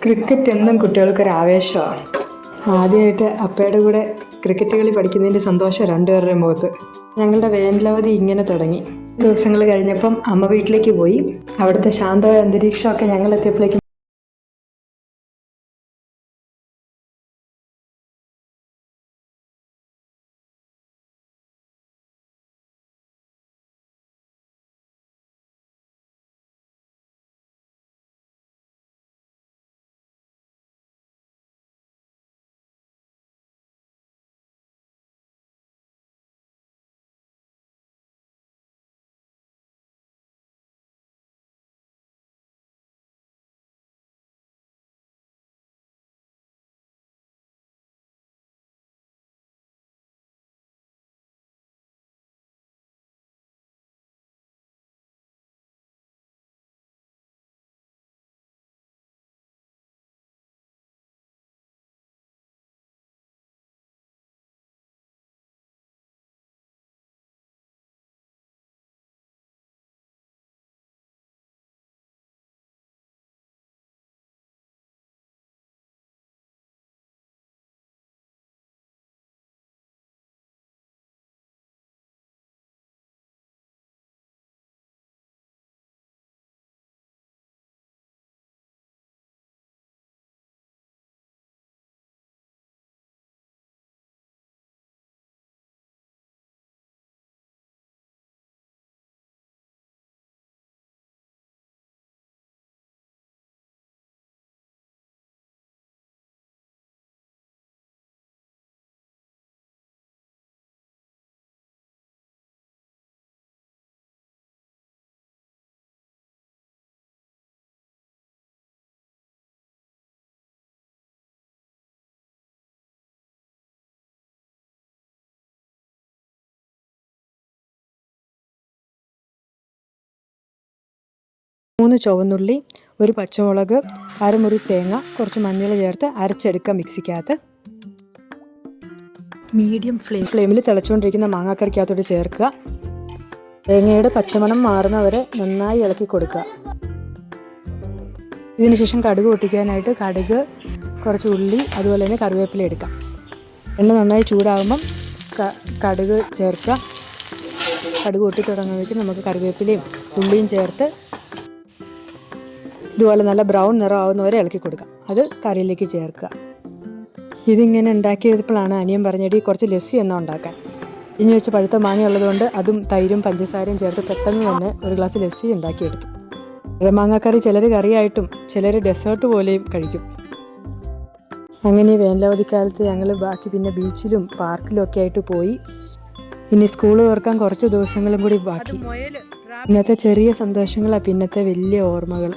Cricket എന്നും കുട്ടികൾക്കൊരു ആവേശമാണ്. ആദ്യമായിട്ട് അപ്പയുടെ കൂടെ ക്രിക്കറ്റ് കളി പഠിക്കുന്നതിൻ്റെ സന്തോഷം രണ്ടുപേരുടെയും മുഖത്ത്. ഞങ്ങളുടെ വേനലവധി ഇങ്ങനെ തുടങ്ങി. ദിവസങ്ങൾ കഴിഞ്ഞപ്പം അമ്മ വീട്ടിലേക്ക് പോയി. അവിടുത്തെ ശാന്തമായ അന്തരീക്ഷമൊക്കെ ഞങ്ങൾ എത്തിയപ്പോഴേക്കും മൂന്ന് ചുവന്നുള്ളി, ഒരു പച്ചമുളക്, അരമുറി തേങ്ങ, കുറച്ച് മഞ്ഞൾ ചേർത്ത് അരച്ചെടുക്കുക മിക്സിക്കകത്ത്. മീഡിയം ഫ്ലെയിമിൽ തിളച്ചുകൊണ്ടിരിക്കുന്ന മാങ്ങാക്കറിക്കകത്തോട്ട് ചേർക്കുക. തേങ്ങയുടെ പച്ചമണം മാറുന്നവരെ നന്നായി ഇളക്കി കൊടുക്കുക. ഇതിനുശേഷം കടുക് പൊട്ടിക്കാനായിട്ട് കടുക്, കുറച്ച് ഉള്ളി, അതുപോലെ തന്നെ കറിവേപ്പില എടുക്കാം. എണ്ണ നന്നായി ചൂടാകുമ്പം കടുക് ചേർക്കുക. കടുക് പൊട്ടി തുടങ്ങുമ്പോഴേക്കും നമുക്ക് കറിവേപ്പിലയും ഉള്ളിയും ചേർത്ത് ഇതുപോലെ നല്ല ബ്രൗൺ നിറം ആവുന്നവരെ ഇളക്കി കൊടുക്കാം. അത് കറിയിലേക്ക് ചേർക്കുക. ഇതിങ്ങനെ ഉണ്ടാക്കിയപ്പോഴാണ് അനിയൻ പറഞ്ഞിട്ട് കുറച്ച് ലസ്സി എന്നാ ഉണ്ടാക്കാൻ. ഇനി വെച്ച് പഴുത്ത മാങ്ങ ഉള്ളതുകൊണ്ട് അതും തൈരും പഞ്ചസാരയും ചേർത്ത് പെട്ടെന്ന് തന്നെ ഒരു ഗ്ലാസ് ലസ്സി ഉണ്ടാക്കിയെടുത്തു. മാങ്ങാക്കറി ചിലർ കറിയായിട്ടും ചിലർ ഡെസേർട്ട് പോലെയും കഴിക്കും. അങ്ങനെ വേനലവധിക്കാലത്ത് ഞങ്ങൾ ബാക്കി പിന്നെ ബീച്ചിലും പാർക്കിലും ഒക്കെ ആയിട്ട് പോയി. ഇനി സ്കൂൾ തുറക്കാൻ കുറച്ച് ദിവസങ്ങളും കൂടി ബാക്കി. ഇന്നത്തെ ചെറിയ സന്തോഷങ്ങളാണ് പിന്നത്തെ വലിയ ഓർമ്മകൾ.